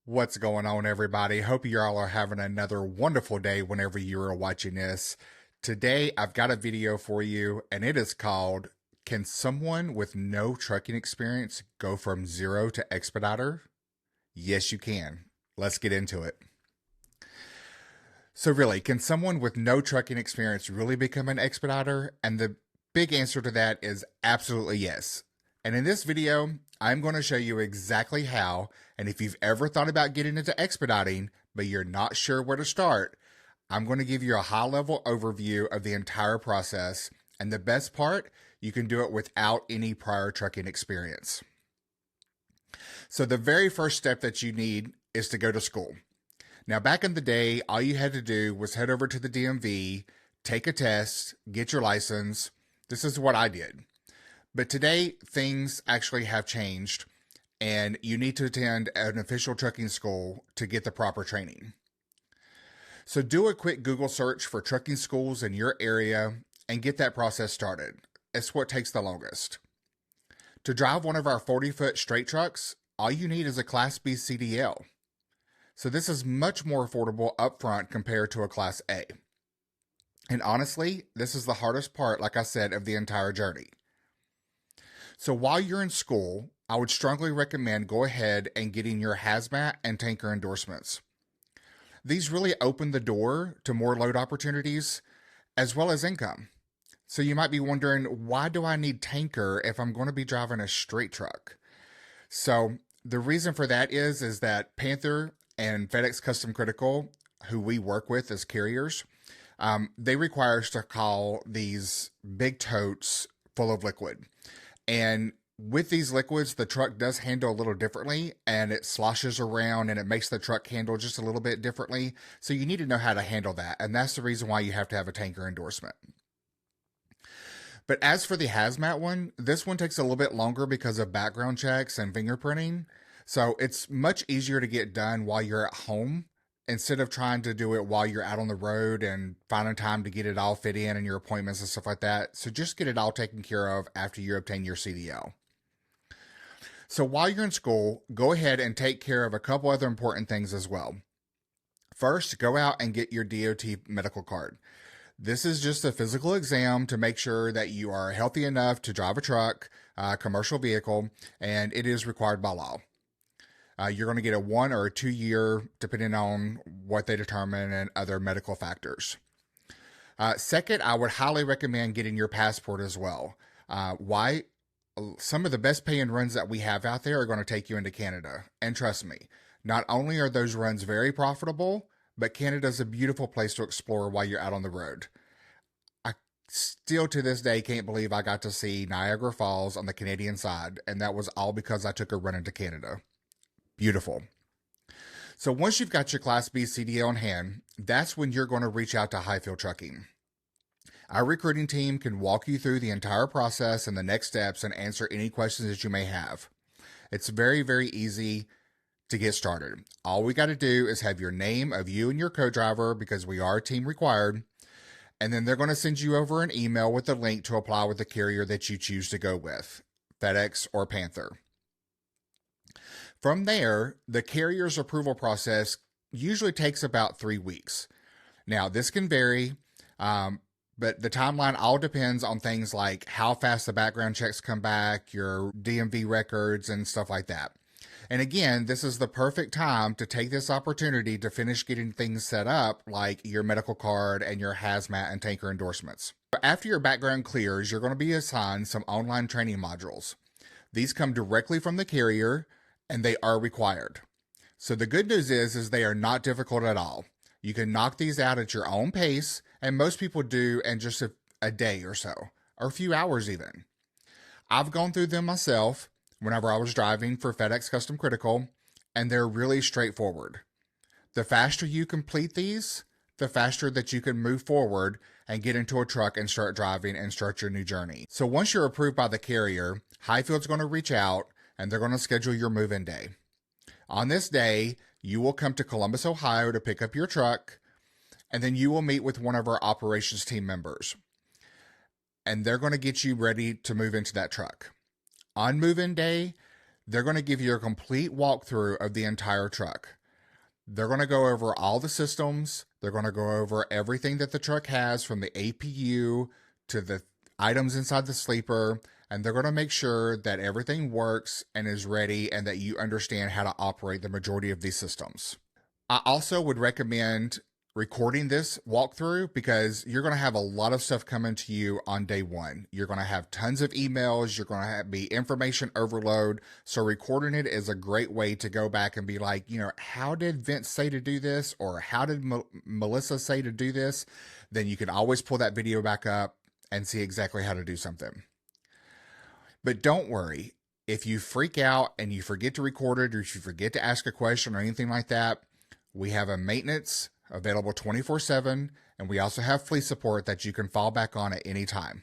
What's going on, everybody? Hope you all are having another wonderful day whenever you are watching this. Today, I've got a video for you, and it is called Can Someone with No Trucking Experience Go from Zero to Expediter? Yes, you can. Let's get into it. So, really, can someone with no trucking experience really become an expediter? And the big answer to that is absolutely yes. And in this video, I'm going to show you exactly how. And if you've ever thought about getting into expediting, but you're not sure where to start, I'm going to give you a high level overview of the entire process. And the best part, you can do it without any prior trucking experience. So, the very first step that you need is to go to school. Now, back in the day, all you had to do was head over to the DMV, take a test, get your license. This is what I did. But today, things actually have changed, and you need to attend an official trucking school to get the proper training. So do a quick Google search for trucking schools in your area and get that process started. It's what takes the longest. To drive one of our 40-foot straight trucks, all you need is a Class B CDL. So this is much more affordable upfront compared to a Class A. And honestly, this is the hardest part, like I said, of the entire journey. So while you're in school, I would strongly recommend go ahead and getting your Hazmat and Tanker endorsements. These really open the door to more load opportunities as well as income. So you might be wondering, why do I need Tanker if I'm going to be driving a straight truck? So the reason for that is that Panther and FedEx Custom Critical, who we work with as carriers, they require us to call these big totes full of liquid. And with these liquids, the truck does handle a little differently, and it sloshes around and it makes the truck handle just a little bit differently. So you need to know how to handle that. And that's the reason why you have to have a tanker endorsement. But as for the hazmat one, this one takes a little bit longer because of background checks and fingerprinting. So it's much easier to get done while you're at home instead of trying to do it while you're out on the road and finding time to get it all fit in and your appointments and stuff like that. So just get it all taken care of after you obtain your CDL. So while you're in school, go ahead and take care of a couple other important things as well. First, go out and get your DOT medical card. This is just a physical exam to make sure that you are healthy enough to drive a truck, commercial vehicle, and it is required by law. You're going to get a 1 or a 2 year, depending on what they determine and other medical factors. Second, I would highly recommend getting your passport as well. Why? Some of the best paying runs that we have out there are going to take you into Canada. And trust me, not only are those runs very profitable, but Canada is a beautiful place to explore while you're out on the road. I still to this day can't believe I got to see Niagara Falls on the Canadian side, and that was all because I took a run into Canada. Beautiful. So once you've got your Class B CDL in hand, that's when you're going to reach out to Hyfield Trucking. Our recruiting team can walk you through the entire process and the next steps and answer any questions that you may have. It's very, very easy to get started. All we got to do is have your name of you and your co-driver, because we are team required, and then they're going to send you over an email with a link to apply with the carrier that you choose to go with, FedEx or Panther. From there, the carrier's approval process usually takes about 3 weeks. Now, this can vary, but the timeline all depends on things like how fast the background checks come back, your DMV records, and stuff like that. And again, this is the perfect time to take this opportunity to finish getting things set up, like your medical card and your hazmat and tanker endorsements. After your background clears, you're going to be assigned some online training modules. These come directly from the carrier, and they are required. So the good news is they are not difficult at all. You can knock these out at your own pace, and most people do in just a day or so, or a few hours even. I've gone through them myself whenever I was driving for FedEx Custom Critical, and they're really straightforward. The faster you complete these, the faster that you can move forward and get into a truck and start driving and start your new journey. So once you're approved by the carrier, Hyfield's going to reach out and they're going to schedule your move-in day. On this day, you will come to Columbus, Ohio to pick up your truck, and then you will meet with one of our operations team members. And they're going to get you ready to move into that truck. On move-in day, They're going to give you a complete walkthrough of the entire truck. They're going to go over all the systems. They're going to go over everything that the truck has, from the APU to the items inside the sleeper, and they're going to make sure that everything works and is ready and that you understand how to operate the majority of these systems. I also would recommend recording this walkthrough because you're going to have a lot of stuff coming to you on day one. You're going to have tons of emails. You're going to be information overload. So recording it is a great way to go back and be like, how did Vince say to do this? Or how did Melissa say to do this? Then you can always pull that video back up and see exactly how to do something. But don't worry. If you freak out and you forget to record it, or if you forget to ask a question or anything like that, we have a maintenance available 24/7, and we also have fleet support that you can fall back on at any time.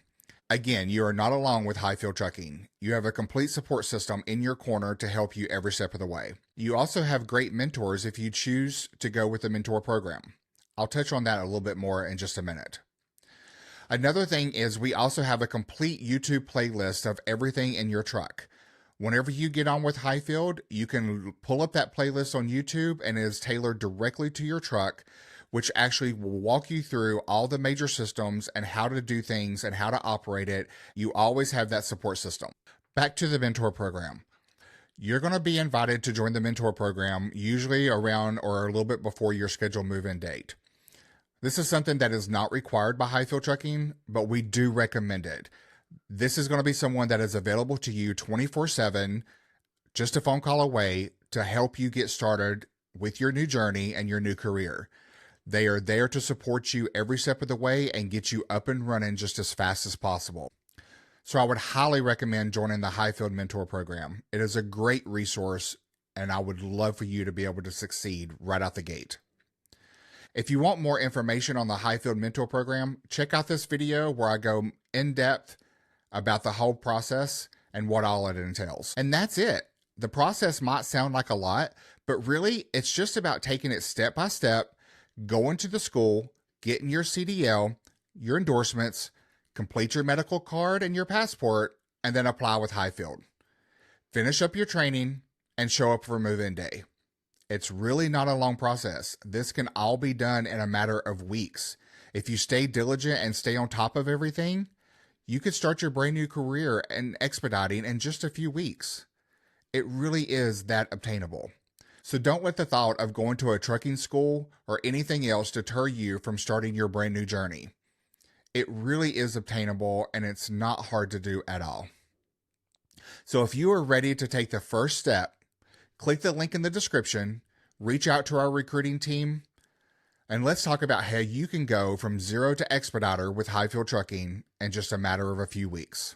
Again, you are not alone with Hyfield Trucking. You have a complete support system in your corner to help you every step of the way. You also have great mentors if you choose to go with the mentor program. I'll touch on that a little bit more in just a minute. Another thing is we also have a complete YouTube playlist of everything in your truck. Whenever you get on with Hyfield, you can pull up that playlist on YouTube, and it is tailored directly to your truck, which actually will walk you through all the major systems and how to do things and how to operate it. You always have that support system. Back to the mentor program. You're going to be invited to join the mentor program usually around or a little bit before your scheduled move-in date. This is something that is not required by Hyfield Trucking, but we do recommend it. This is going to be someone that is available to you 24/7, just a phone call away, to help you get started with your new journey and your new career. They are there to support you every step of the way and get you up and running just as fast as possible. So I would highly recommend joining the Hyfield Mentor Program. It is a great resource, and I would love for you to be able to succeed right out the gate. If you want more information on the Hyfield Mentor Program, check out this video where I go in depth about the whole process and what all it entails. And that's it. The process might sound like a lot, but really it's just about taking it step by step, going to the school, getting your CDL, your endorsements, complete your medical card and your passport, and then apply with Hyfield. Finish up your training and show up for move-in day. It's really not a long process. This can all be done in a matter of weeks. If you stay diligent and stay on top of everything, you could start your brand new career in expediting in just a few weeks. It really is that obtainable. So don't let the thought of going to a trucking school or anything else deter you from starting your brand new journey. It really is obtainable, and it's not hard to do at all. So if you are ready to take the first step, click the link in the description, reach out to our recruiting team, and let's talk about how you can go from zero to Expediter with Hyfield Trucking in just a matter of a few weeks.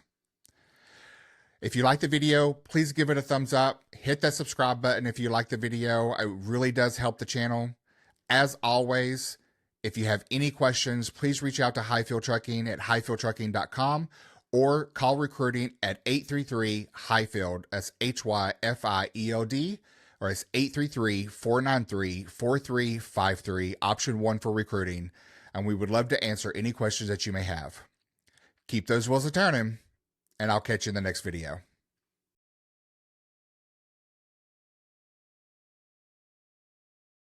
If you like the video, please give it a thumbs up. Hit that subscribe button if you like the video. It really does help the channel. As always, if you have any questions, please reach out to Hyfield Trucking at hyfieldtrucking.com or call recruiting at 833-HYFIELD, that's HYFIELD, or it's 833-493-4353, option 1 for recruiting, and we would love to answer any questions that you may have. Keep those wheels a-turning, and I'll catch you in the next video.